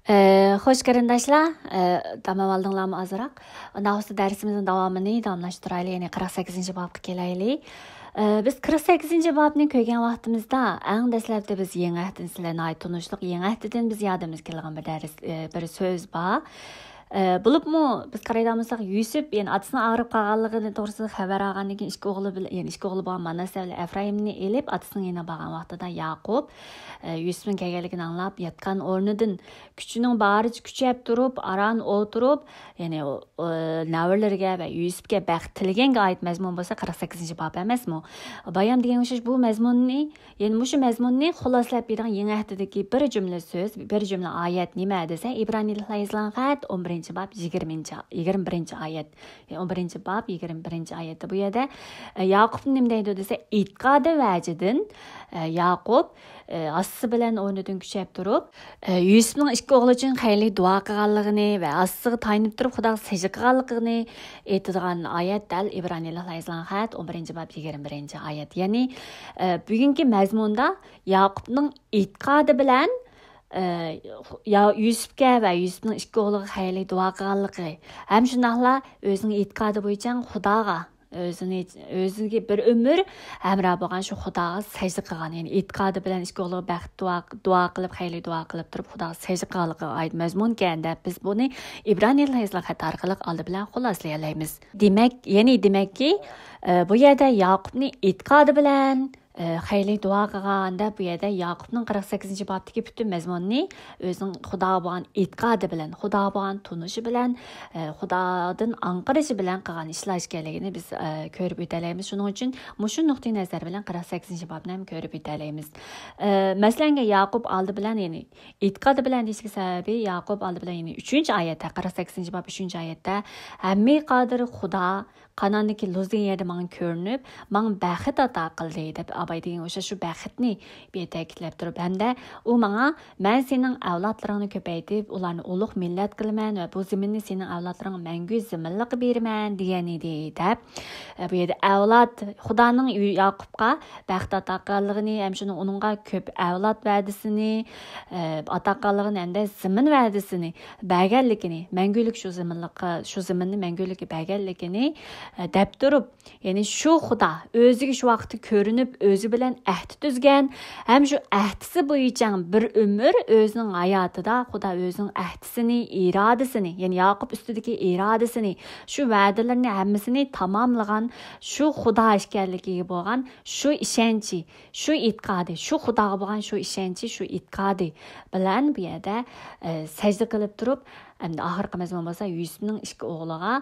Xo'sh qarindoshlar, tamom oldinglarmi azroq? Undan sonra darsimizning davomini davomlashtiraylik, ya'ni 48-bobga kelaylik. Biz 48-bobni ko'rgan vaqtimizda, eng dastlabda biz yangi ahdni sizlarga aytishlik, yangi ahdidan biz yodimizga kelgan bir so'z bor. Bulubmu biz qaraydiğimizda Yusuf yani atasının ağrıp qalğanlığını to'g'risida xabar olgandan keyin ikki o'g'li bo'lgan Manasseh va Efraimni elib atasının yanına borgan vaqtida Yaqub Yusufning kelganligini anglab yotgan o'rnidan kuchining baricha kuchayib turib, aran o'tirib, ya'ni navrlarga va Yusufga baxt tilaganga oid mazmun bo'lsa 48-bob emasmi? Bayam degan o'xshash bu mazmunni, ya'ni mushu mazmunni xulosalab bergan yangi ahdidagi bir jumla so'z, bir jumla oyat nima desa, İbraniliklar yozilgan xat 11-bab 21 oyat. 11-bab 21 oyatda bu yerda Yaqub nima deydi desa, e'tiqodi vajidan Yaqub asısı bilan o'rnidan kuchayib turib, Yusufning ikki o'g'li uchun xayrli duo qilganligini va asıga tayanib turib Xudoga sajda qilganligini aytadigan oyat dal İbraniliklar yozilgan xat 11-bab 21 oyat. Ya'ni bugungi mazmunda Yaqubning e'tiqodi bilan Yusufga va Yusufning ikki o'g'liga xayrli duo qilganligi ham shundaqla o'zining e'tiqodi bo'yicha Xudoga o'ziga bir umr hamroh bo'lgan shu Xudoga sajda qilgan, ya'ni e'tiqodi bilan ikki o'g'liga baxt duo qilib, xayrli duo qilib turib Xudoga sajda qilganligiga oid mazmun ekan deb biz buni İbraniliklar yozilgan xat orqali oldi bilan xulosalay olamiz. Demakki, bu yerda Yaqubning e'tiqodi bilan xayrli duo qilganda bu yerda Yaqubning 48-bobdagi butun mazmunni o'zining Xudoga bo'lgan e'tiqodi bilan, Xudoga bo'lgan tunishi bilan, Xudodan anqirishi bilan qilgan ishlar ekanligini biz ko'rib o'tamiz. Shuning uchun mushu nuqtai nazar bilan 48-bobni ham ko'rib o'tamiz. Masalan, Yaqub oldi bilan, ya'ni e'tiqodi bilan deyishga sababi Yaqub oldi bilan, ya'ni 3-oyatda 48-bob 3-oyatda hamma qodir Xudo Qanondagi Luzdan yerda menga ko'rinib, menga baxt ato qildi deb Abay degan o'sha shu baxtni ta'kidlab turib, hamda u menga men sening avlodlaringni ko'paytib, ularni ulug' millat qilaman va bu zaminni sening avlodlaringga mangu zaminlik beraman degan edi deb. Bu yerda avlod Xudoning Yaqubga baxt ato qilganligini, ham shuni uningga ko'p avlod va'dasini ato qilganligini, hamda zamin va'dasini berganligini, mangulik shu zaminni mangulikka berganligini deb turib, ya'ni shu Xudo o'ziga shu vaqtda ko'rinib, o'zi bilan ahd tuzgan, ham shu ahdisi bo'yicha bir umr o'zining hayotida Xudo o'zining ahdisini, irodasini, ya'ni Yaqub ustidagi irodasini, shu va'dalarni hammasini tamomlagan shu Xudo ekanligiga bo'lgan shu ishonchi, shu e'tiqodi, shu Xudoga bo'lgan shu ishonchi, shu e'tiqodi bilan bu yerda sajda qilib turib, endi oxirgi mazmun bo'lsa Yusufning ikki o'g'liga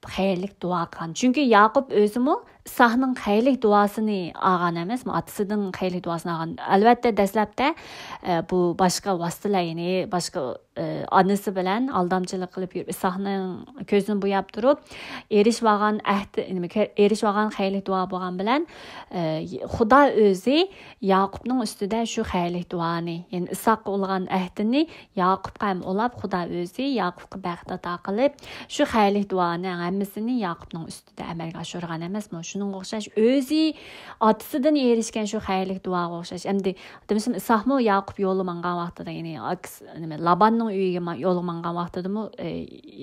xayrlik duo qilgan. Chunki Yaqub o'zimi İsa'nın xayrlik duasini olgan emasmi, otasining xayrlik duasini olgan. Albatta dastlabda bu boshqa vositalar, ya'ni boshqa onasi bilan aldamchilik qilib yurib İsa'ning ko'zini bo'yab turib, erishib olgan xayrlik duo bo'lgan bilan Xudo o'zi Yaqubning ustida shu xayrlik duoni, ya'ni İsa'ga olgan ahdini Yaqubga ham olab, Xudo o'zi Yaqubga baxt ato qilib, shu xayrlik duoni hammasini Yaqubning ustida amalga oshirgan emasmi? Shuning o'xshash o'zi otasidan erishgan shu xayrlik duoga o'xshash. Endi demisam İsa'mi Yaqub yo'li mangan vaqtida, ya'ni Labanning uyiga yo'li mangan vaqtidami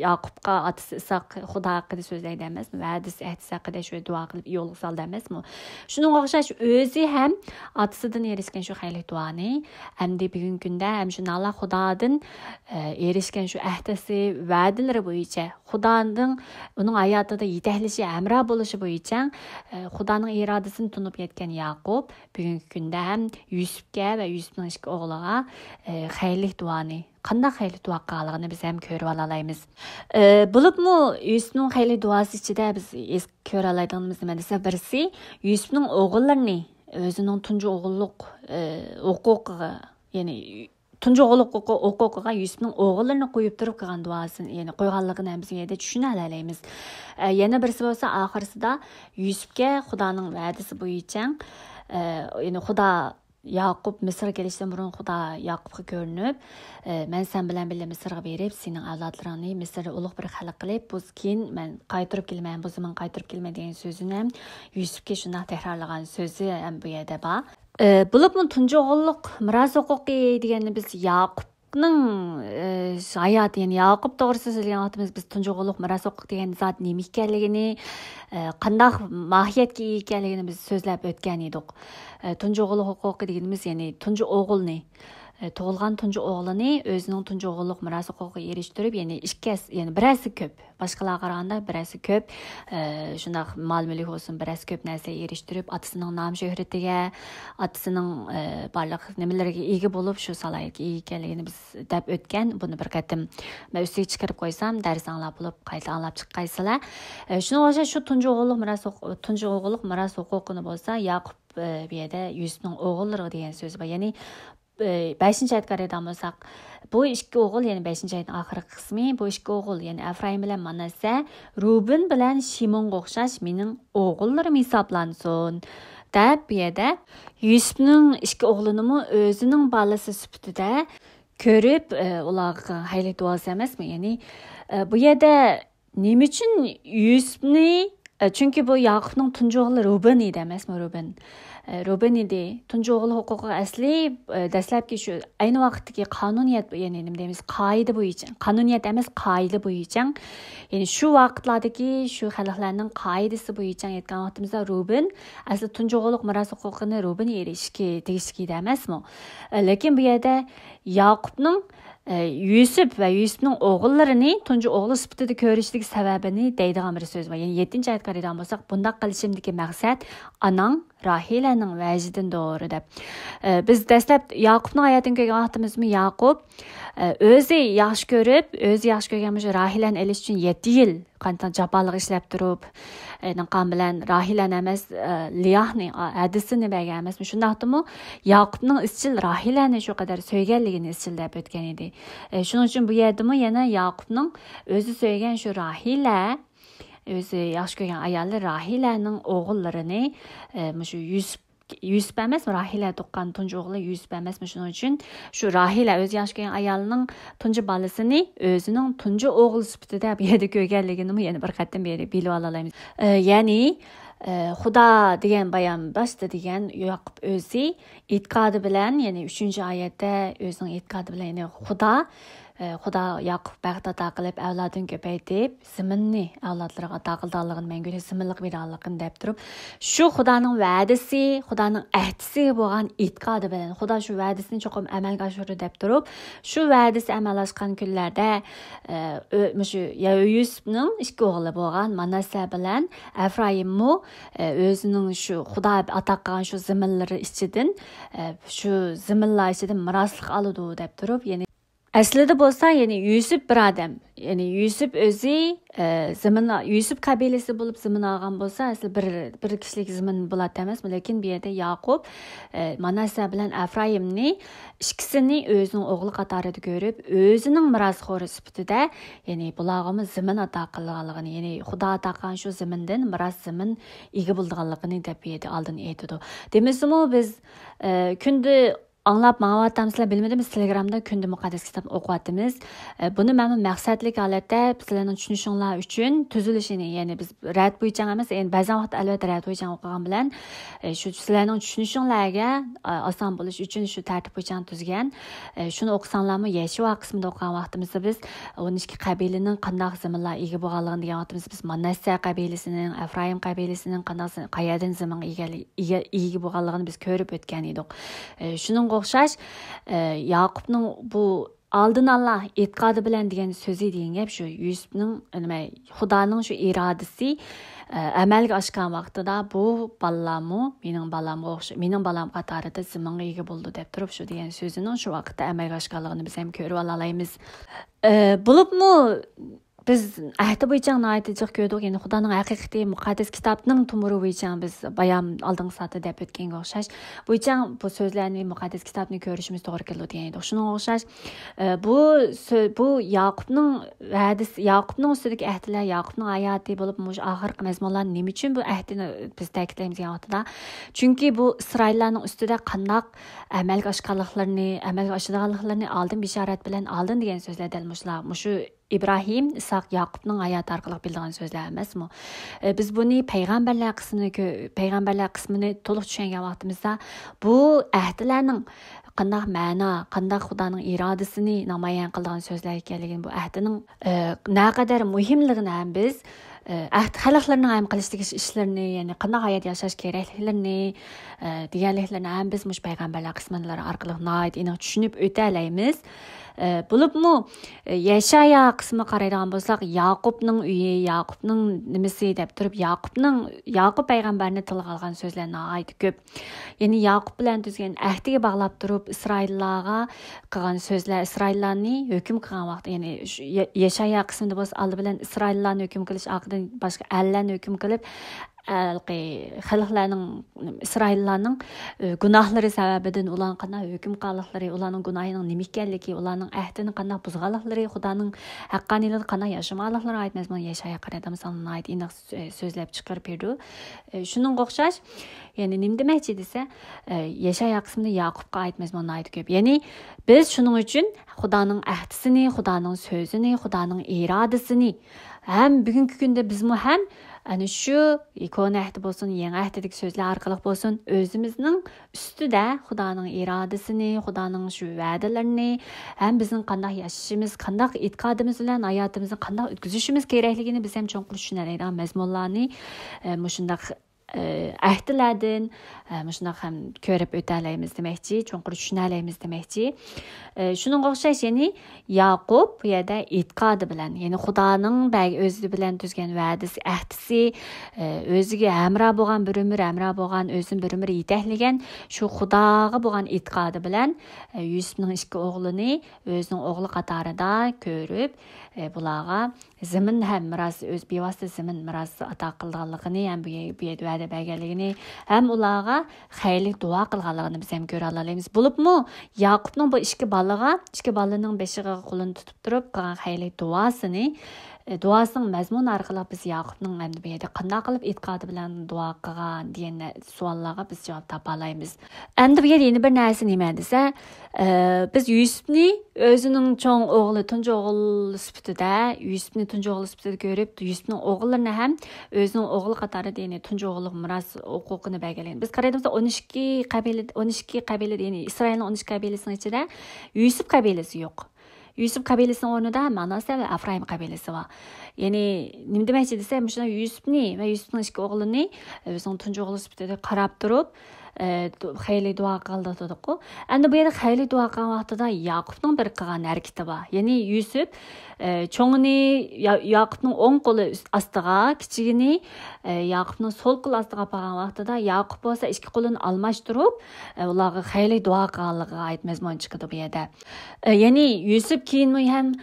Yaqubga otasi İsaq Xudo haqida so'zlaydi emasmi? Va'dasi ahdisi haqida shu duo qilib yo'lga soldi emasmi? Shuning o'xshash o'zi ham otasidan erishgan shu xayrlik duoni endi bugungi kunda ham shuni Allah Xudodan erishgan shu ahdisi, va'dalari bo'yicha Xudoning uning hayotida yetaklishi, hamroh bo'lishi bo'yicha Xudoning irodasini tunib yetgan Yaqub bugungi kunda ham Yusufga va Yusufning ikki o'g'liga xayrlik duoni, qanday xayrlik duo qilganligini biz ham ko'rib olamiz. Bo'libmi Yusufning xayrlik duosi ichida biz ko'ra oladiganimiz nima desa, birisi Yusufning o'g'illarini o'zining tunji o'g'illik huquqiga, ya'ni tunji o'g'illik huquqiga Yusufning o'g'illarini qo'yib turib qilgan duosini, ya'ni qo'yganligini ham biz yerda tushuna olamiz. Yana birisi bo'lsa oxirisida Yusufga Xudoning va'dasi bo'yicha, ya'ni Xudo Yaqub Misrga kelishdan burun Xudo Yaqubga ko'rinib, men sen bilan birga Misrga berib, sening avlodlaringni Misrda ulug' bir xalq qilib, biz keyin men qaytirib kelmayman, bu zaman qaytirib kelma degan so'zini ham Yusufga shunday takrorlagan so'zi ham bu yerda bor. Bo'libmi tunji o'g'illik miros huquqi deganni biz Yaqub Yaqubning hayoti, ya'ni Yaqub to'g'risida so'zlagan vaqtimiz biz tunji o'g'illik miros huquq degan zot nima ekanligini, qanday mohiyatga ega ekanligini biz so'zlab o'tgan edik. Tunji o'g'illik huquqi deganimiz, ya'ni tunji o'g'ilni tug'ilgan tunji o'g'lini o'zining tunji o'g'illik miros huquqiga erishtirib, ya'ni ya'ni birasi ko'p, boshqalarga qaraganda birasi ko'p, shunday mol-mulk bo'lsin, birasi ko'p narsaga erishtirib, otasining nom shuhratiga, otasining barliq nimalariga ega bo'lib, shu salohiyatga ega ekanligini biz deb o'tgan. Buni bir qatim men ustiga chiqarib qo'ysam, dars anglab bo'lib, qayta anglab chiqqaysizlar. Shuni o'sha shu tunji o'g'illik miros huquqini bo'lsa, Yaqub bu yerda Yusufning o'g'illari degan so'z bor. Ya'ni 5-chi oyatga qaraydigan bo'lsak, bu ikki o'g'il, ya'ni 5-chi oyatning oxirgi qismi, bu ikki o'g'il, ya'ni Efraim bilan Manasse, Ruben bilan Shimonga o'xshash mening o'g'illarim hisoblansin. Deb bu yerda Yusufning ikki o'g'lini o'zining bolasi sifatida ko'rib, ularga hayli duosi emasmi? Ya'ni bu yerda nima uchun Yusufni, chunki bu Yaqubning tunji o'g'li Ruben edi emasmi? Ruben edi. Tunji o'g'il huquqi asli dastlabki shu ayni vaqtdagi qonuniyat, ya'ni nima deymiz, qoida bo'yicha, qonuniyat emas, qoida bo'yicha, ya'ni shu vaqtlardagi shu xalqlarning qoidasi bo'yicha aytgan vaqtimizda Ruben asli tunji o'g'illik miros huquqini Ruben erishishga tegishli emasmi? Lekin bu yerda Yaqubning Yusuf va Yusufning o'g'illarini tunji o'g'li sifatida ko'rishligi sababini deydigan bir so'z bor. Ya'ni 7-chi oyatga qaraydigan bo'lsak, bundaq qilishimdagi maqsad anang Rahilaning vajidan doğru deb. Biz dastlab Yaqubning hayotini ko'rgan vaqtimizmi, Yaqub o'zi yaxshi ko'rgan Rahilani elish uchun 7 yil qanday jafolik ishlab turib, qan bilan Rahilani emas, Liyahni hadisini bergan emasmi? Shundaqdimi Yaqubning izchil Rahilani shu qadar so'yganligini izchil deb o'tgan edi. Shuning uchun bu yerdami yana Yaqubning o'zi so'ygan shu Rahila, o'zi yaxshi ko'rgan ayoli Rahilaning o'g'illarini shu Yusuf emasmi, Rahila tuqqan tunji o'g'li Yusuf emasmi? Shuning uchun shu Rahila o'zi yaxshi ko'rgan ayolining tunji bolasini o'zining tunji o'g'li sifatida bu yerda ko'rganligini yana bir qatim bu yerda bilib olamiz. Ya'ni Xudo degan bayon boshda degan Yaqub o'zi e'tiqodi bilan, ya'ni 3-oyatda o'zining e'tiqodi bilan, ya'ni Xudo Yaqub baxt ato qilib, avlodini ko'paytirib, zaminni avlodlarga ato qilganligini, mangulik zaminlik berganligini deb turib, shu Xudoning va'dasi, Xudoning ahdisi bo'lgan e'tiqodi bilan, Xudo shu va'dasini cho'qim amalga oshirdi deb turib, shu va'dasi amalga oshgan kunlarda shu Yusufning ikki o'g'li bo'lgan Manasse bilan Efraimmi o'zining shu Xudo ato qilgan shu zaminlari ichidan, shu zaminlar ichidan miroslik oladi deb turib, ya'ni aslida bo'lsa, ya'ni Yusuf bir odam, ya'ni Yusuf o'zi Yusuf qabilasi bo'lib zamin olgan bo'lsa, asli bir kishilik zamin bo'ladi emasmi? Lekin bu yerda Yaqub Manasse bilan Efraimni ikkisini o'zining o'g'li qatorida ko'rib, o'zining mirosxo'ri sifatida, ya'ni bularga zamin ato qilganligini, ya'ni Xudo ato qilgan shu zamindan miros zamin ega bo'lganligini deb bu yerda oldin aytdi. Demasmi biz kunda anglab ma'lumotlarni bilmadimiz, Telegramda kunda muqaddas kitob o'qiyapmiz. Buni mana maqsadlik holatda sizlarning tushunishinglar uchun tuzilishini, ya'ni biz rad bo'yicha emas, endi ba'zan vaqt albatta rad bo'yicha o'qigan bilan shu sizlarning tushunishinglarga oson bo'lish uchun shu tartib bo'yicha tuzgan. Shuni o'qisanglarmi, Yeshua qismida o'qigan vaqtimizda biz 12 qabilaning qanday zaminlar ega bo'lganligini degan vaqtimizda biz Manasse qabilasining, Efraim qabilasining qanday qayerdan zamin ega bo'lganligini biz ko'rib o'tgan edik. Shuning o'xshash Yaqubning bu oldin Allah e'tiqodi bilan degan so'zi degan gap shu Yusufning Xudoning shu irodasi amalga oshgan vaqtida bu balamu mening balam qatorida zaminga ega bo'ldi deb turib shu degan so'zining shu vaqtda amalga oshganligini biz ham ko'rib olamiz. Bo'libmi biz ahdi bo'yicha aytib ko'rdik, ya'ni Xudoning haqiqiy muqaddas kitobining tumuri bo'yicha biz bayon oldingi soatda deb o'tganga o'xshash bo'yicha bu so'zlarni muqaddas kitobni ko'rishimiz to'g'ri keladi degan edik. Shunga o'xshash bu Yaqubning va'dasi, Yaqubning ustidagi ahdilar, Yaqubning hayoti bo'lib, oxirgi mazmunlar nima uchun bu ahdini biz ta'kidlaymiz degan vaqtda, chunki bu Isroillarning ustida qandoq amalga oshganliklarini, amalga oshirganliklarini oldin bishorat bilan oldin degan so'zlar dal mushu İbrahim, İshaq, Yaqubning hayoti orqali bildigan so'zlar emasmi? Biz buni payg'ambarlar qismini to'liq tushungan vaqtimizda bu ahdilarning qandaq ma'no, qandaq Xudoning irodasini namoyon qilgan so'zlar ekanligini, bu ahdining naqadar muhimligini ham biz xalqlarning ham qilishdagi ishlarini, ya'ni qanday hayot yashash kerakliklarini deganliklarni ham biz mush payg'ambarlar qismanlari orqali nihoyat aniq tushunib o'talaymiz. Bo'libmi Yeshaya qismi qaraydigan bo'lsak, Yaqubning uyi, Yaqubning nimasi deb turib, Yaqub payg'ambarni tilga olgan so'zlar nihoyat ko'p. Ya'ni Yaqub bilan tuzgan ahdiga bog'lab turib, Isroillarga qilgan so'zlar, Isroillarni hukm qilgan vaqt, ya'ni Yeshaya qismida bo'lsa, oldi bilan Isroillarni hukm qilish haqida boshqa allarni hukm qilib, xalqlarning Isroillarning gunohlari sababidan ularning qanday hukm qilganliklari, ularning gunohining nima ekanligi, ularning ahdini qanday buzganliklari, Xudoning haqqoniyligini qanday yashaganliklari aytmaz men Yeshaya qaradam sanayt aniq so'zlab chiqarib berdi. Shuning o'xshash, ya'ni nima demoqchi desa, Yeshaya qismida Yaqubga aytmaz men aytib ko'p. Ya'ni biz shuning uchun Xudoning ahdisini, Xudoning so'zini, Xudoning irodasini ham bugungi kunda bizmi ham ana shu ikon ahdi bo'lsin, yangi ahdidagi so'zlar orqali bo'lsin, o'zimizning ustida Xudoning irodasini, Xudoning shu va'dalarini, ham bizning qanday yashashimiz, qanday e'tiqodimiz bilan hayotimizni qanday o'tkazishimiz kerakligini biz ham cho'nqur tushunadigan mazmunlarni mushundaq ahdilardan shundoq ham ko'rib o'talaymiz demoqchi, cho'nqur tushunalaymiz demoqchi. Shuningga o'xshash, ya'ni Yaqub bu yerda e'tiqodi bilan, ya'ni Xudoning o'zi bilan tuzgan va'dasi, ahdisi, o'ziga hamroh bo'lgan bir umr, hamroh bo'lgan o'zini bir umr yetaklagan shu Xudoga bo'lgan e'tiqodi bilan Yusufning ikki o'g'lini o'zining o'g'li qatorida ko'rib, bularga zamin ham miros, o'z bevosita zamin mirosi ato qilganligini, ham bu yerda va'da berganligini, ham ularga xayrli duo qilganligini biz ham ko'ra olamiz. Bo'libmi Yaqubning bu ikki bolaning beshiga qo'lini tutib turib qilgan xayrli duosini, duosining mazmuni orqali biz Yaqubning endi bu yerda qanday qilib e'tiqodi bilan duo qilgan degan savollarga biz javob topa olamiz. Endi bu yerda yana bir narsa nima desa, biz Yusufni o'zining cho'ng o'g'li, tunji o'g'li sifatida ko'rib, Yusufning o'g'llarini ham o'zining o'g'li qatorida, ya'ni tunji o'g'li miros huquqini berganligini biz qaraymiz. 12 qabila, ya'ni Isroilning 12 qabilasining ichida Yusuf qabilasi yo'q. Yusuf qabilasining o'rnida Manasse va Efraim qabilasi bor. Ya'ni nima demoqchi desa, shuna Yusufni va Yusufning ikki o'g'lini o'zining tunji o'g'li sifatida qarab turib, xayrli duo qildi-ku. Endi bu yerda xayrli duo qilgan vaqtida Yaqubning bir qilgan harakati bor. Ya'ni Yusuf cho'ngini Yaqubning o'ng qo'li ostiga, kichigini Yaqubning so'l qo'li ostiga qo'ygan vaqtida Yaqub bo'lsa ikki qo'lini almashtirib, ularga xayrli duo qilganligiga aytmazmon chiqdi bu yerda. Ya'ni Yusuf keyinmi ham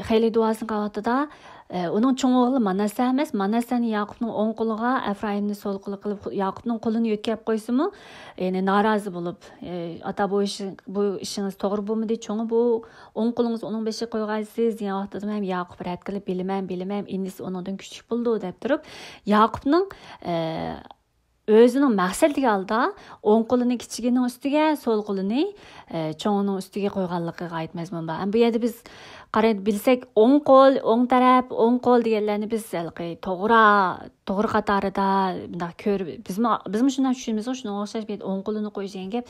xayrli duosini qilgan vaqtida onun cho'ng o'g'li Manasse emas, Manasseni Yaqubning o'ng qo'liga, Efraimni so'l qo'li qilib Yaqubning qo'lini yo'tkab qo'ysimi, ya'ni norozi bo'lib, ota bu ishingiz to'g'ri bo'lmadi, cho'ng bu o'ng qo'lingiz uning beshiga qo'ygansiz degan vaqtda ham Yaqub rad qilib, bilaman, indisi uningdan kuchli bo'ldi deb turib, Yaqubning o'zining maqsadiga oldi o'ng qo'lini kichigining ustiga, so'l qo'lini cho'ngning ustiga qo'yganligiga aytmazman. Bu yerda biz qarab bilsak, o'ng taraf, o'ng qo'l deganlarni biz to'g'ri qatorida bunday ko'rib, bizmi shunday tushunamiz, shunga o'xshash bir o'ng qo'lini qo'yish degan gap.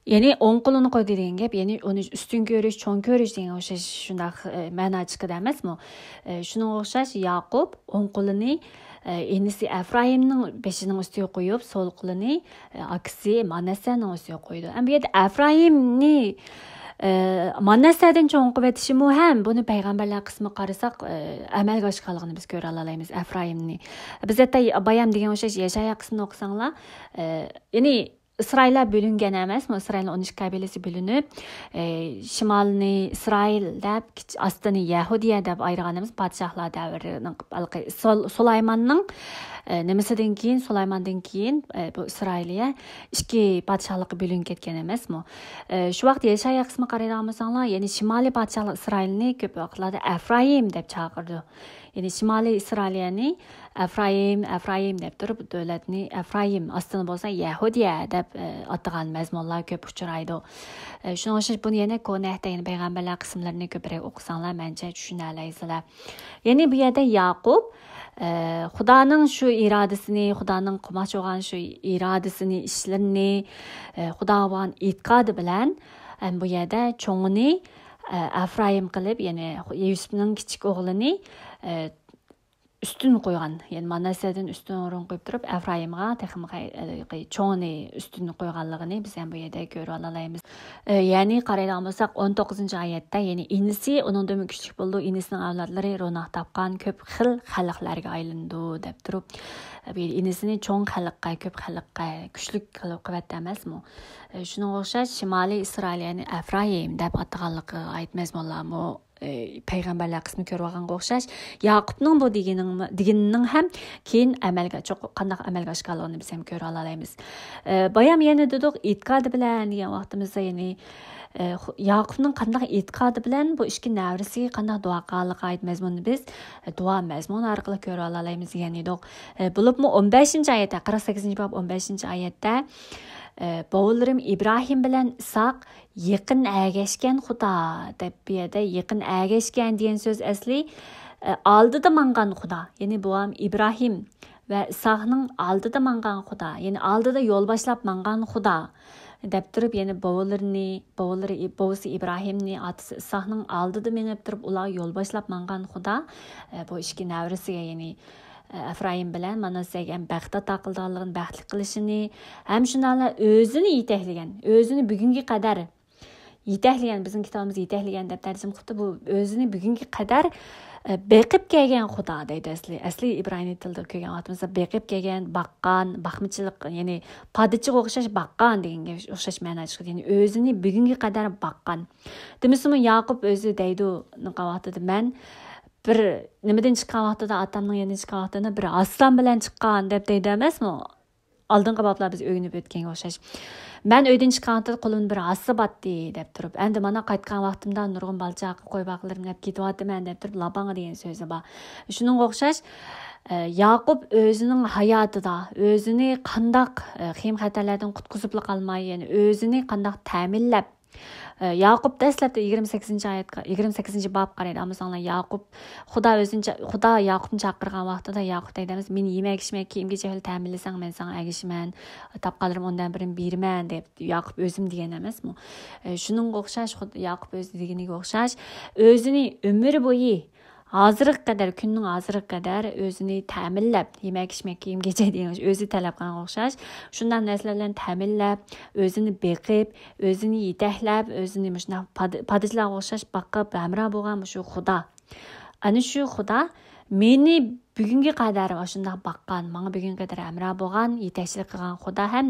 Ya'ni o'ng qo'lini qo'y degan gap, ya'ni uni ustun ko'rish, cho'ng ko'rish degan o'xshash shunday ma'no chiqadi emasmi? Shunga o'xshash Yaqub o'ng qo'lini enisi Efraimning beshining ustiga qo'yib, so'l qo'lini aksi Manassening ustiga qo'ydi. Bu yerda Efraimni Manassedan cho'ng quvvatishi ham buni payg'ambarlar qismi qarasak amalga oshganligini biz ko'ra olamiz. Efraimni biz aytay bayam degan o'xshash Yeshaya qismini o'qisanlar, ya'ni İsrail'e bölüngen emas, İsrail'in 12 kabilesi bölünüp, şimalini İsrail deb, astını Yahudiya deb ayırganımız padişahlar devrinin Sulayman'ın nemesinden keyin, Sulayman'dan keyin bu İsrail'e iki padişahlık bölün ketken emas mı? Şu vaqt Yeshaya qismi qaraydigan bo'lsanglar, ya'ni şimali padişahlık İsrail'ni ko'p vaqtlarda Efraim deb chaqirdi. Yani Şimali İsrailiyani Efraim deb turib davlatni Efraim aslında bo'lsa Yahudiya deb atagan mazmunlar ko'p uchraydi. Shuning uchun buni yana ko'nakda payg'ambarlar qismlarini ko'proq o'qisanglar mencha tushuna olasizlar. Yani bu yerda Yaqub Xudoning shu irodasini, Xudoning qilmoqchi bo'lgan shu irodasini, ishlarini Xudoga bo'lgan e'tiqodi bilan bu yerda cho'ngini Efraim qilib, ya'ni Yusufning kichik o'g'lini üstün qo'ygan, ya'ni Manasadan üstün o'rin qo'yib turib, Efraimga cho'ngini üstün qo'yganligini biz ham bu yerda ko'rib olamiz. Ya'ni qaraydigan bo'lsak 19-oyatda, ya'ni inisi uningdan kuchli bo'ldi, inisining avlodlari ro'noq topgan ko'p xil xalqlarga aylandi deb turib, bu inisini cho'ng xalqqa, ko'p xalqqa kuchli qilib quvvat emasmi? Shuning o'xshash Shimoliy Isroiliyani Efraim deb ataganligi aytmazmanlarmi? Payg'ambarlar qismi ko'rib olganga o'xshash Yaqubning bu deganining ham keyin amalga qanday amalga oshganligini biz ham ko'ra olamiz. Bayam yana dedik e'tiqodi bilan degan vaqtimizda, ya'ni Yaqubning qanday e'tiqodi bilan bu ikki navrisi qanday duo qilganligi aytmazmuni biz duo mazmuni orqali ko'ra olamiz degan edik. Bo'libmi 15-oyatda 48-bob 15-oyatda Boğullarım İbrahim bilen İshak yakın ergeşken Xudo deb bu yerda yakın ergeşken degan söz asli oldida mangan Xudo. Ya'ni bu ham İbrahim va İshakning oldida mangan Xudo. Ya'ni oldida yo'l boshlab mangan Xudo deb turib, ya'ni bovisi İbrahimni otasi İshakning oldida menib turib ular yo'l boshlab mangan Xudo. Bu ikki navrisiga, ya'ni Efraim bilan Manasaga ham baxtda taqildiganligini, baxtli qilishini, ham shunday o'zini yetaklagan, o'zini bugunga qadar yetaklagan, bizning kitobimiz yetaklagan deb tarjima qildi. Bu o'zini bugunga qadar beqib kelgan Xudo deydi asli İbraniy tilida ko'rgan vaqtimizda beqib kelgan, baqqan, baxmichilik, ya'ni podichiga o'xshash baqqan deganga o'xshash ma'no chiqadi. Ya'ni o'zini bugunga qadar baqqan. Demismi Yaqub o'zi deydi vaqtida men bir nimadan chiqqan vaqtida otamning yonidan chiqqan vaqtida bir aslan bilan chiqqan deb deydi emasmi? Oldingi bablar biz o'rganib o'tganga o'xshash. Men uydan chiqqan vaqtida qo'limda bir assa batdi deb turib, endi mana qaytgan vaqtimda nurg'un balcha qo'y baqlarim deb ketyapman deb turib labanga degan so'zi bor. Shuningga o'xshash Yaqub o'zining hayotida o'zini qandaq xim-xatarlardan qutqizib qolmay, ya'ni o'zini qandaq ta'minlab Yaqub dastlabda 28-bob qaraydi. Ammo Yaqub Xudo Yaqubni chaqirgan vaqtida Yaqub deydimiz, "Meni yemak-ichmak, kiyim-kechak ta'minlasang, men senga ergashaman, topqanlarim ondan birini beraman" deb Yaqub o'zim degan emasmi? Shuningga o'xshash Yaqub o'zi deganiga o'xshash o'zini umr bo'yi hozirga qadar, kunning hozirga qadar o'zini ta'minlab, yemak-ichmak, kiyim-kechak degan o'zi talab qilgan o'xshash, shundan narsalarni ta'minlab, o'zini beqib, o'zini yetaklab, o'zini shunday padishlarga o'xshash boqib, hamroh bo'lgan shu Xudo. Ana shu Xudo meni bugunga qadar shunday baqqan, menga bugunga qadar hamroh bo'lgan, yetakchilik qilgan Xudo ham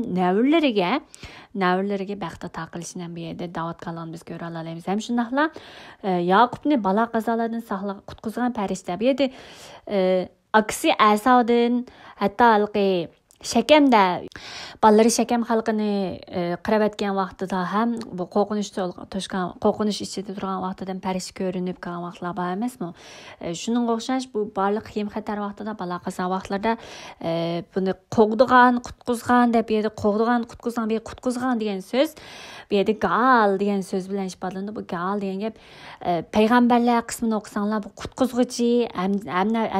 navrlariga baxtda taqilishini bu yerda da'vat qilgan biz ko'ra olamiz. Ham shundaqla Yaqubni balo qazolardan saqlab qutqizgan farishta bu yerda aksi Asavdan hatto Shekemda balları Shekem xalqini qirab etgan vaqtida ham bu qo'rqinish ichida turgan vaqtida farishta ko'rinib qolgan vaqtlar bor emasmi? Shuning o'xshash bu barliq xim-xatar vaqtida, balo qazo vaqtlarda buni qo'g'digan, qutqizgan deb yerda qutqizgan degan so'z bu yerda gal degan so'z bilan ifodalandi. Bu gal degan gap payg'ambarlar qismini o'qisanglar bu qutqizg'ichi,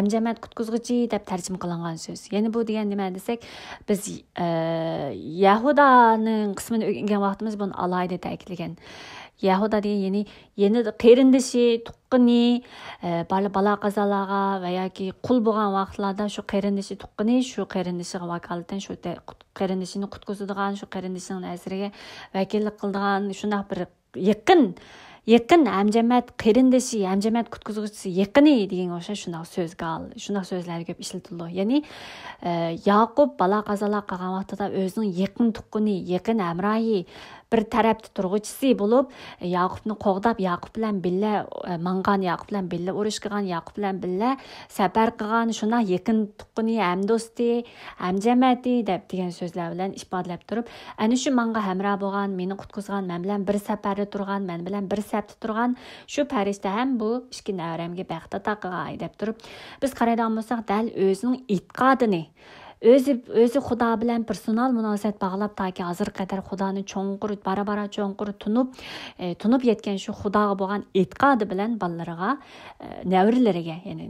amjamat qutqizg'ichi deb tarjima qilingan so'z. Ya'ni bu degan nima desak, biz Yahudaning qismini o'rgangan vaqtimiz buni alayda ta'kidlagan. Yahuda degan yeni qarindishi, tuqqini, balo qazolarga va yoki qul bo'lgan vaqtlarda shu qarindishi tuqqini, shu qarindishiga vakolatan shu qarindishini qutqizadigan, shu qarindishining asiriga vakillik qiladigan shunday bir yaqin amjamat qarindishi, amjamat qutqizuvchisi yaqini degan o'xshash shunday so'zlar ko'p ishlatildi. Ya'ni Yaqub balo qazolar qilgan vaqtida o'zining yaqin tuqqini, yaqin amroyi bir tarafda turg'uvchisi bo'lib, Yaqubni qo'g'dab, Yaqub bilan birga mangan, Yaqub bilan birga urush qilgan, Yaqub bilan birga safar qilgan, shuna yaqin tuqquni, ham do'sti, ham jamiyati deb degan so'zlar bilan ifodalab turib, ana shu menga hamroh bo'lgan, meni qutqizgan, men bilan bir safarda turgan, men bilan bir safda turgan shu farishta ham bu ikki navramga baxt ato qilgan deb turib, biz qaraydigan bo'lsak, dal o'zining e'tiqodini o'zi Xudo bilan personal munosabat bog'lab toki hozir qadar Xudoni cho'nqur bara cho'nqur tunib yetgan shu Xudoga bo'lgan e'tiqodi bilan bolalariga,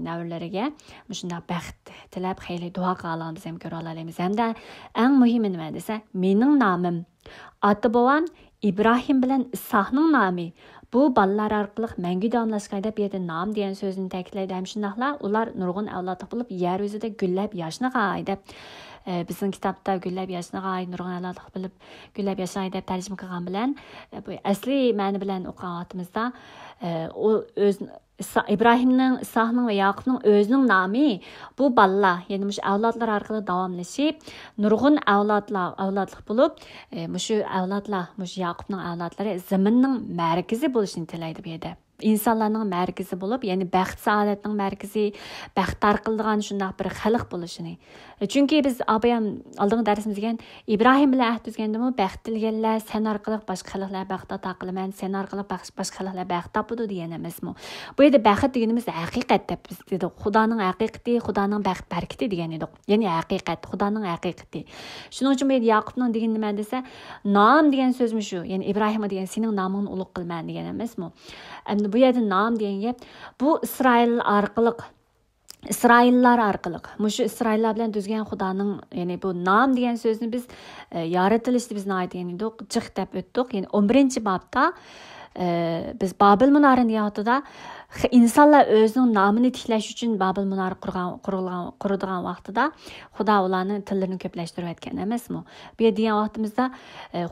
navrilariga shunday baxt tilab xeyli duo qilamiz ham ko'ra olamiz. Hamda eng muhimi nima desa, mening nomim ota bobom İbrahim bilan Ishoqning nomi bu balalar orqali mangu davomlashgan deb yerda nom degan so'zni ta'kidlaydi. Ham shundaqla ular nurg'un avlod bo'lib yer yuzida gullab yashnag'ay deb bizning kitobda gullab yashnag'ay, nurg'un avlod bo'lib gullab yashnag'ay deb tarjima qilgan bilan bu asli ma'ni bilan o'qigatimizda u o'z İbrahimning, Ishoqning va Yaqubning o'zining nomi bu balla, ya'ni shu avlodlar orqali davomlashib, nurg'un avlodlik bo'lib, shu avlodlar, shu Yaqubning avlodlari zaminning markazi bo'lishini tilaydi bu yerda. İnsanlarning markazi bo'lib, ya'ni baxt saodatning markazi, baxt tarqildigan shunday bir xalq bo'lishini. Chunki biz abayam oldingi darsimizda degan İbrahim bilan ahd tuzgandimi, baxt tilganlar sen orqali boshqa xalqlar baxt taqilman, sen orqali boshqa xalqlar baxt topadi degan emasmi? Bu yerda baxt deganimiz haqiqat deb biz dedik. Xudoning haqiqati, Xudoning baxt barkati degan edik. Ya'ni haqiqat, Xudoning haqiqati. Shuning uchun bu yerda Yaqubning degan nima desa, nom degan so'zmi shu? Ya'ni İbrahim degan sening nomingni ulug' qilman degan emasmi? Bu yerda nom degan gap bu İsraillar orqali, mushu İsraillar bilan tuzgan Xudoning, ya'ni bu nom degan so'zni biz yaratilishda bizni aytgan edik, jiq deb o'tdik. Ya'ni 11-bobda biz Babil munorini deyotida insonlar o'zining nomini tiklash uchun Babil munori quradigan vaqtida Xudo ularning tillarini ko'plashtirib aytgan emasmi? Bu degan vaqtimizda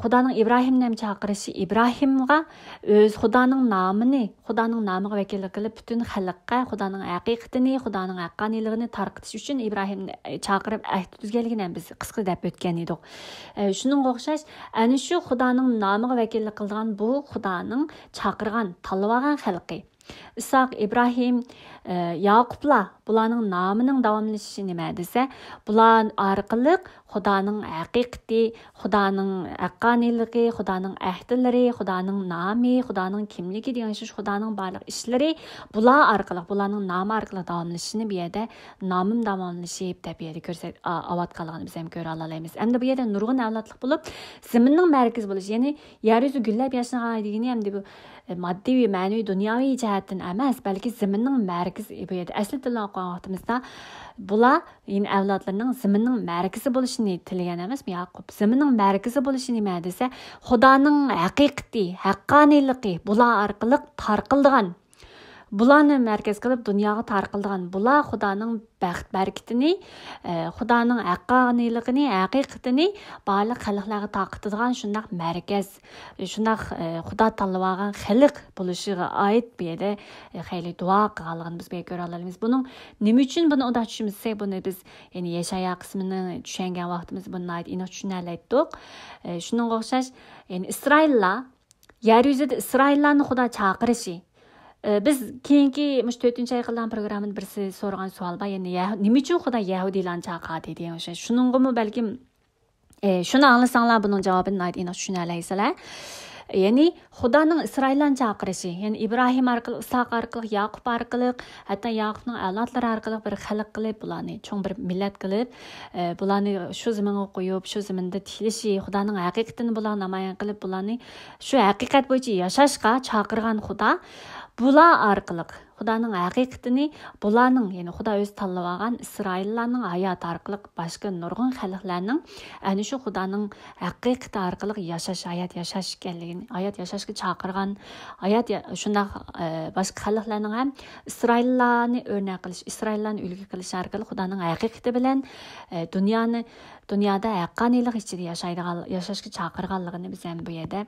Xudoning Ibrohimni ham chaqirishi, Ibrohimga o'z Xudoning nomiga vakillik qilib butun xalqqa Xudoning haqiqatini, Xudoning haqqoniyligini tarqitish uchun Ibrohimni chaqirib ahd tuzganligini biz qisqa deb o'tgan edik. Shuningga o'xshash, ana shu Xudoning nomiga vakillik qilgan bu Xudoning chaqirgan, tanlab olgan xalqi. Ishoq, İbrahim, Yaqublar bularning nomining davomlashishi nima desa, bular orqali Xudoning haqiqati, Xudoning haqqoniyligi, Xudoning ahdlari, Xudoning nomi, Xudoning kimligi degan shu Xudoning barliq ishlari bular orqali, bularning nomi orqali davomlashishini bu yerda nomim davomlashib deb yerda ko'rsak, avod qilganini biz ham ko'ra olamiz. Endi bu yerda nurg'un avlodlik bo'lib, zaminning markazi bo'lish, ya'ni yer yuzi gullab yashnag'ay degani ham bu moddiy, ma'naviy, dunyoviy jihatdan emas, balki zaminning markazi bu yerda asli tilni o'qigan vaqtimizda bular yine avlodlarning zaminning markazi bo'lishini tilagan emasmi Yaqub? Zaminning markazi bo'lishi nima desa, Xudoning haqiqati, haqqoniyligi bular orqali tarqildigan. Bularni markaz qilib dunyoga tarqildigan. Bular Xudoning baxt barkatini, Xudoning haqqoniyligini, haqiqatini barliq xalqlarga taqitadigan shundaq markaz, shundaq Xudo tanlab olgan xalq bo'lishiga oid bu yerda xeyli duo qilganligini biz ko'ra olamiz. Buning nima uchun buni unda tushunsak, buni biz ya'ni Yeshaya qismini tushungan vaqtimiz buni aniq tushunaylik. Shuningga o'xshash, ya'ni Isroillar yer yuzida Isroillarni Xudo chaqirishi. Biz keyingi 4-ay qilgan programmada birisi so'ragan savol bor, ya'ni nima uchun Xudo Yahudiylarni chaqirdi degan o'sha. Shuningmi balkim shuni anglasanglar buning javobini aniq tushunalaysizlar. Ya'ni Xudoning Isroillarni chaqirishi, ya'ni İbrahim orqali, Ishoq orqali, Yaqub orqali, hatto Yaqubning avlodlari orqali bir xalq qilib, bularni cho'ng bir millat qilib, bularni shu zaminga qo'yib, shu zaminda tiklashi, Xudoning haqiqatini bular namoyon qilib, bularni shu haqiqat bo'yicha yashashga chaqirgan Xudo bular orqali Xudoning haqiqatini bularning, ya'ni Xudo o'zi tanlab olgan Isroillarning hayot orqali boshqa nurg'un xalqlarning ana shu Xudoning haqiqati orqali hayot yashashga chaqirgan, shundaq boshqa xalqlarning ham Isroillarni o'rnak qilish, Isroillarni ulgu qilish orqali Xudoning haqiqati bilan dunyoda haqqoniylik ichida yashashga chaqirganligini biz ham bu yerda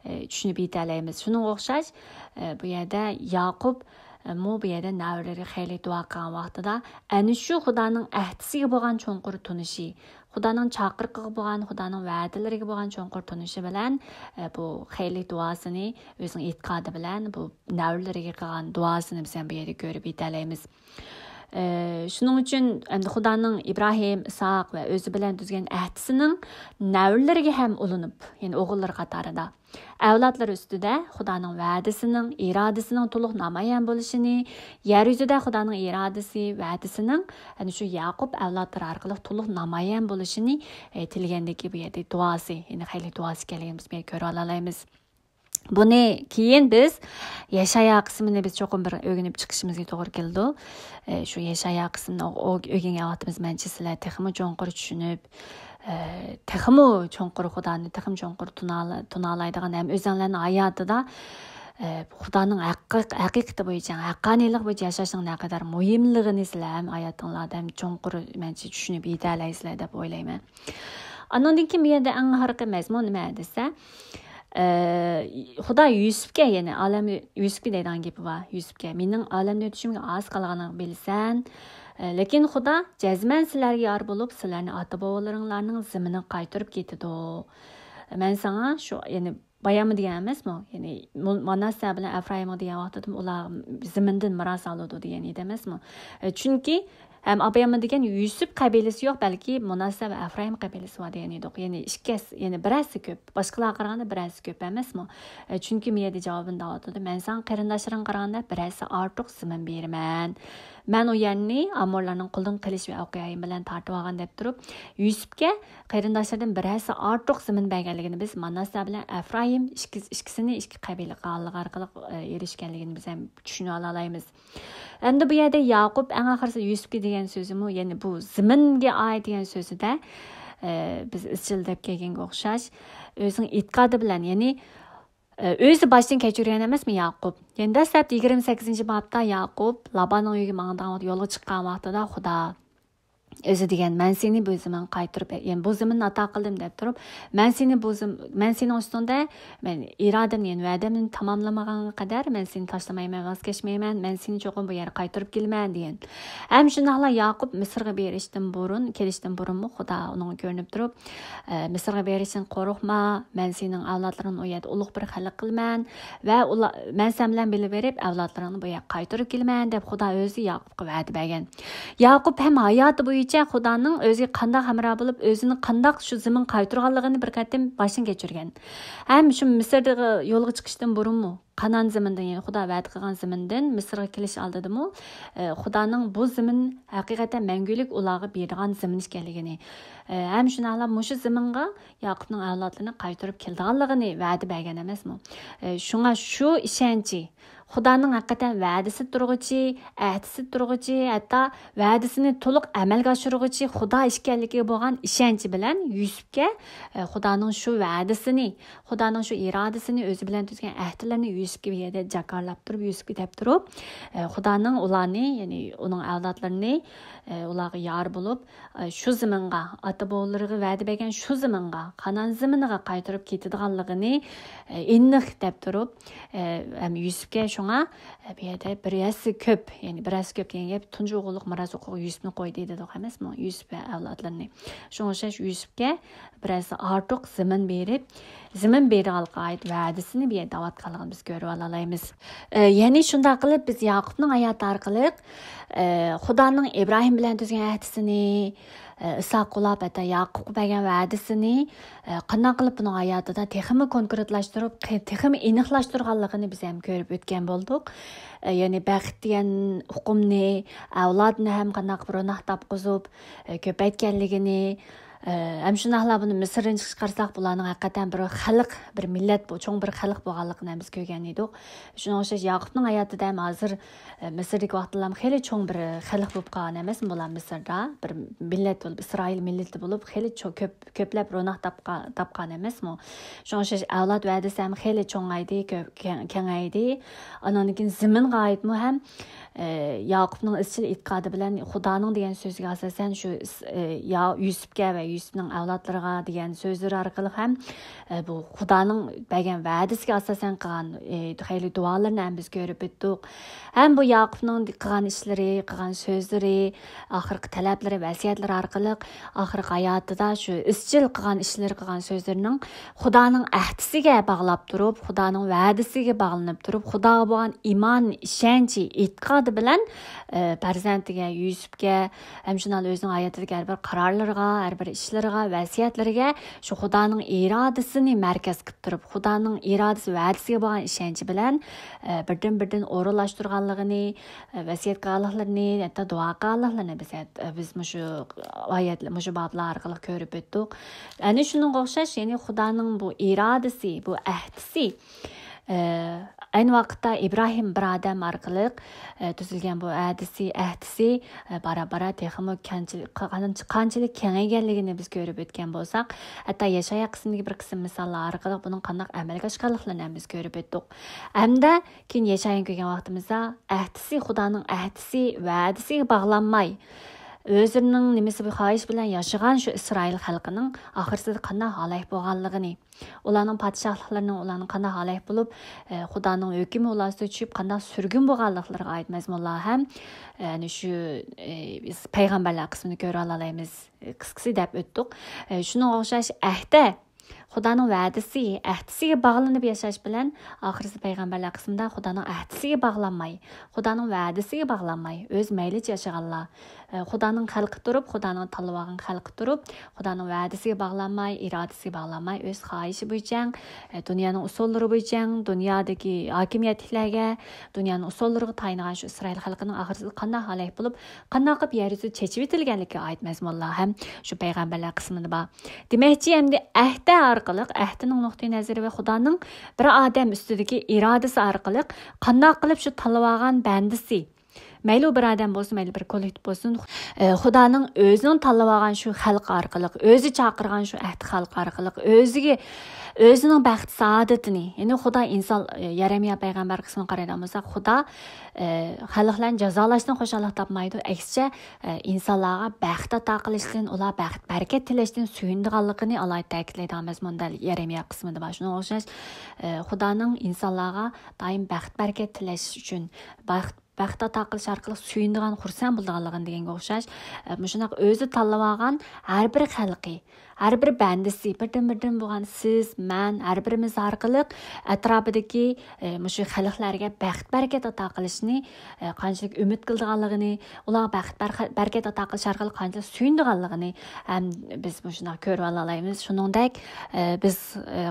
tushunib yetalaymiz. Shunga o'xshash bu yerda Yaqub bu yerdə nəvləri xeyli dua qilgan vaqtida ana shu Xudoning ahdisiga bo'lgan cho'nqur tunishi, Xudoning chaqiriqiga bo'lgan, Xudoning va'dalariga bo'lgan cho'nqur tunishi bilan bu xeyli duosini o'zining e'tiqodi bilan bu nəvlariga qilgan duosini biz ham bu yerda ko'rib yetalaymiz. Shuning uchun endi Xudoning İbrahim, İsaq va o'zi bilan tuzgan ahdisining nəvlariga ham ulinib, ya'ni o'g'illar qatorida avlodlar ustida Xudoning va'dasining, irodasining to'liq namoyon bo'lishini, yer yuzida Xudoning irodasi, va'dasining ana shu Yaqub avlodlari orqali to'liq namoyon bo'lishini tilgandagi bu yerda duosi, ya'ni xeyli duosi kelganimiz biz ko'ra olamiz. Buni keyin biz Yeshaya qismini biz cho'qim bir o'rganib chiqishimizga to'g'ri keldi. Shu Yeshaya qismini o'rgangan vaqtimiz mencha sizlar texmi cho'nqur tushunib, texmi cho'nqur Xudoni texmi cho'nqur tunalaydigan ham o'zinglarning hayotida Xudoning haqiqati bo'yicha, haqqoniylik bo'yicha yashashning naqadar muhimligini sizlar ham hayotinglarda ham cho'nqur mencha tushunib yetalaysizlar deb o'ylayman. Andan keyin bu yerda eng harqi mazmun nima desa, Xudo Yusufga, ya'ni olam Yusufga deydigan gapi bor. Yusufga mening olamda o'tishimga oz qolganini bilsan, lekin Xudo jazman sizlarga yor bo'lib, sizlarni ota-bobolaringlarning ziminini qaytarib ketdi. Men sana shu, ya'ni bayamı degan emasmi? Ya'ni Manasseh bilan Efraim degan vaqtda ular zimindan miros oldi degan edi emasmi? Chunki hem Abraham degan Yusuf qabilasi yo'q, balki Manasseh va Efraim qabilasi bor degan edi. Ya'ni ikkisi, ya'ni birasi ko'p, boshqalarga qaraganda birasi ko'p emasmi? Chunki men yerda javobini davotdi. Men san qarindoshlaring qaraganda birasi ortiq zimin beraman. Men o yerni amorlarning qo'ldan qilish va o'qiyim bilan tartib olgan deb turib, Yusufga qarindoshlardan birasi ortiq zimin berganligini biz Manasseh bilan Efraim ikkisini ikki qabila orqali erishganligini biz ham tushuna olamiz. Endi bu yerda Yaqub eng oxirida Yusufga degan so'zimi, ya'ni bu ziminga oid degan so'zida biz izchil deb kelganga o'xshash o'zining e'tiqodi bilan, ya'ni o'zi boshdan kechirgan emasmi Yaqub? Endi dastlab 28-bobda Yaqub Labanning uyiga mangdan yo'lga chiqqan vaqtida Xudo o'zi degan, men seni bu zaman qaytirib, ya'ni bu zaminni ato qildim deb turib, men seni ustunda men irodamni, ya'ni va'damni tamomlamagan qadar men seni tashlamayman, vaz kechmayman, men seni cho'qim bu yerga qaytirib kelman degan. Ham shundaqla Yaqub Misrga kelishdan burun Xudo uning ko'rinib turib, Misrga berishdan qo'rqma, men sening avlodlaringni u yerda ulug' bir xalq qilman va men sen bilan bilib berib avlodlaringni bu yerga qaytirib kelman deb Xudo o'zi Yaqubga va'da bergan. Yaqub ham hayoti bo'yicha Xudoning o'ziga qanday hamroh bo'lib, o'zini qanday shu zimin qaytirganligini bir qatim boshdan kechirgan. Ham shu Misrdagi yo'lga chiqishdan burunmi, Qanan zimindan, ya'ni Xudo va'da qilgan zimindan Misrga kelish oldidimi, Xudoning bu zimin haqiqatan mangulik ularga bergan zimin ekanligini, ham shunaqla mushu ziminga Yaqubning avlodlarini qaytirib kelganligini va'da bergan emasmi? Shunga shu ishonchi, Xudoning haqiqatan va'dasi turg'ichi, ahdisi turg'ichi, hatto va'dasini to'liq amalga oshirg'ichi Xudo ekanligiga bo'lgan ishonchi bilan Yusufga Xudoning shu va'dasini, Xudoning shu irodasini o'zi bilan tuzgan ahdlarini Yusufga yerda jakarlab turib, Yusufga deb turib, Xudoning ularni, ya'ni uning avlodlarini ularga yor bo'lib, shu ziminga, ota-bobolariga va'da bergan shu ziminga, Qanan ziminiga qaytirib ketadiganligini aniq deb turib, ham Yusufga shunga bu yerda birasi ko'p, ya'ni birasi ko'p degan gap tunji o'g'illik miros huquqi Yusufni qo'ydi dedi emasmi? Yusuf va avlodlarini. Shunga o'xshash Yusufga birasi ortiq zimin berib, zimin berganlikqa oid va'dasini bu yerda davat qilganligini biz ko'rib olamiz. Ya'ni shunday qilib biz Yaqubning hayoti orqali Xudoning Ibrohim bilan tuzgan ahdisini, İsaq qulab hatta Yaqubga bergan va'dasini qanday qilib buning hayotida texmi konkretlashtirib, texmi aniqlashtirganligini biz ham ko'rib o'tgan bo'ldik. Ya'ni baxt degan hukmni, avlodni ham qanday qilib ro'naq topqizib, ko'paytganligini, ham shunaqla buni Misrdan chiqarsak bularning haqiqatan bir xalq, bir millat, bu cho'ng bir xalq bo'lganligini biz ko'rgan edik. Shunga o'xshash Yaqubning hayotida ham hozir Misrdagi vaqtlar xeyli cho'ng bir xalq bo'lib qolgan emasmi bular Misrda? Bir millat bo'lib, Isroil millati bo'lib xeyli ko'plab ro'naq topgan emasmi? Shunga o'xshash avlod va'dasi ham xeyli cho'ngaydi, kengaydi. Andan keyin ziminga oidmi ham Yaqubning izchil e'tiqodi bilan Xudoning degan so'ziga asosan shu Yusufga va Yusufning avlodlariga degan so'zlar orqali ham bu Xudoning bergan va'dasiga asosan qilgan xeyli duolarni ham biz ko'rib o'tdik. Ham bu Yaqubning qilgan ishlari, qilgan so'zlari, oxirgi talablari, vasiyatlari orqali oxirgi hayotida shu izchil qilgan ishlari, qilgan so'zlarining Xudoning ahdisiga bog'lab turib, Xudoning va'dasiga bog'lanib turib, Xudoga bo'lgan iymon, ishonchi, e'tiqodi bilan farzandiga, Yusufga, ham shunday o'zining hayotidagi har bir qarorlariga, har bir ishlariga, vasiyatlariga shu Xudoning irodasini markaz qilib turib, Xudoning irodasi, va'dasiga bo'lgan ishonchi bilan birdan o'rinlashtirganligini, vasiyat qilganliklarini, hatto duo qilganliklarini biz shu oyatlar, shu bablar orqali ko'rib o'tdik. Ana shunga o'xshash, ya'ni Xudoning bu irodasi, bu ahdisi aynı vaqtda İbrahim bir odam orqali tuzilgan bu ahdisi bara texmo qanchalik kengayganligini biz ko'rib o'tgan bo'lsak, hatto Yeshaya qismidagi bir qism misollar orqali buning qanday amalga oshganliklarini biz ko'rib o'tdik. Hamda keyin Yeshayani ko'rgan vaqtimizda Xudoning ahdisi, va'dasiga bog'lanmay özünün nimesi bir xahiş bilen yaşayan şu İsrail halkının ahırsızda qanday halay bo'lganligini, ularning padişahlıklarının ularning qanday halay bo'lib, Xudoning hukmi ularga tushib qanday sürgün bo'lganliklariga oid mazmunlar ham shu biz payg'ambarlar qismini ko'ra olamiz. Qisqasi deb o'tdik. Shunga o'xshash ahda Xudoning va'dasi, ahdisiga bog'lanib yashash bilan oxirgi payg'ambarlar qismida Xudoning ahdisiga bog'lanmay, Xudoning va'dasiga bog'lanmay, o'z maylicha yashaganlar, Xudoning xalqi turib, Xudoning tanlagan xalqi turib, Xudoning va'dasiga bog'lanmay, irodasiga bog'lanmay, o'z xohishi bo'yicha, dunyoning usullari bo'yicha, dunyodagi hokimiyatlarga, dunyoning usullariga tayingan shu Isroil xalqining oxirgi qanday halay bo'lib, qanday qilib yer yuzida chechib etilganligiga oid mazmunlar ham shu payg'ambarlar qismida bor. Demakchi, endi ahda orqali, ahdining nuqtai nazari va Xudoning bir odam ustidagi irodasi orqali qanday qilib shu tanlagan bandisi, mayli bir odam bo'lsin, mayli bir kollektiv bo'lsin, Xudoning o'zining tanlagan shu xalq orqali, o'zi chaqirgan shu ahd xalq orqali o'zining baxt saodatini, ya'ni Xudo inson Yeremiya payg'ambar qismini qaraydigan bo'lsak, Xudo xalqlarni jazolashdan xo'shallik topmaydi, aksicha insonlarga baxt ato qilishdan, ular baxt, barakat tilashdan suyundiganligini alohida ta'kidlaydigan mazmunda Yeremiya qismida bor. Shunga o'xshash Xudoning insonlarga doim baxt, barakat tilash uchun baxt ato qilish orqali suyundigan, xursand bo'lganligini deganga o'xshash, shunday o'zi tanlagan har bir xalqi, har bir bandisi, birdan bo'lgan siz, men, har birimiz orqali atrofidagi shu xalqlarga baxt, barakat ato qilishni qanchalik umid qilganligini, ularga baxt, barakat ato qilish orqali qanchalik suyundiganligini biz shunday ko'rib olamiz. Shuningdek, biz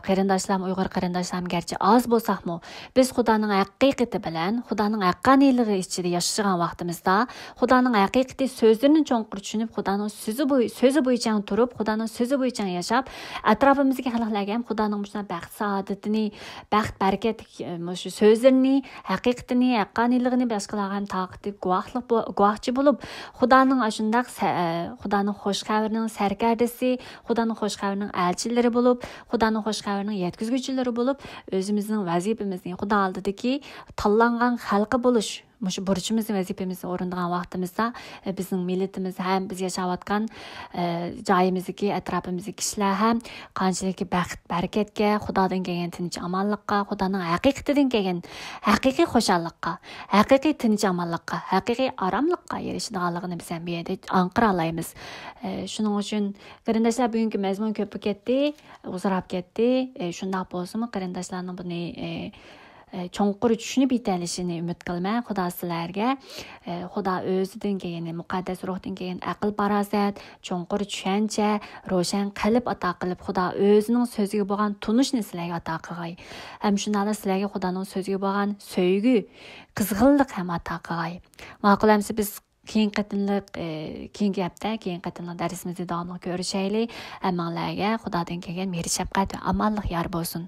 qarindoshlar, Uyg'ur qarindoshlarim garchi oz bo'lsakmi, biz Xudoning haqiqati bilan, Xudoning haqqoniyligi ichida yashagan vaqtimizda, Xudoning haqiqati so'zlarini cho'nqur tushunib, Xudoning so'zi bo'yicha turib, Xudoning so'zi bo'yicha yashab, atrofimizdagi xalqlarga ham Xudoning shunday baxt saodatini, baxt barakat shu so'zlarini, haqiqatini, haqqoniyligini boshqalarga ham taqdim guvohchi bo'lib, Xudoning shunday Xudoning xush xabarining sarkardasi, Xudoning xush xabarining elchilari bo'lib, Xudoning xush xabarining yetkazuvchilari bo'lib, o'zimizning vazifamizni Xudo oldidagi tanlangan xalqi bo'lish, shu burchimizni, vazifamizni o'rindagan vaqtimizda bizning millatimiz ham, biz yashayotgan joyimizdagi, atrofimizdagi kishilar ham qanchalik baxt, barakatga, Xudodan kelgan tinch amonlikqa, Xudoning haqiqatidan kelgan haqiqiy xushallikqa, haqiqiy tinch amonlikqa, haqiqiy oromlikqa erishadiganligini biz ham bu yerda anqira olamiz. Shuning uchun qarindoshlar, bugungi mazmun ko'p ketdi, uzrab ketdi. Shunday bo'lsa-mu, qarindoshlarning buni cho'nqur tushunib yetalishini umid qilaman. Xudo sizlarga Xudo o'zidan kelgan, muqaddas ruhdan kelgan aql, farosat, cho'nqur tushuncha, ro'shan qalb ato qilib, Xudo o'zining so'ziga bo'lgan tunishni sizlarga ato qilg'ay. Ham shunday sizlarga Xudoning so'ziga bo'lgan sevgi, qizg'inlik ham ato qilg'ay. Ma'qulamsa biz keyingi hafta, keyingi qatimliq darsimizni davomli ko'rishaylik. Hammalarga Xudodan kelgan mehr, shafqat va amonlik yor bo'lsin.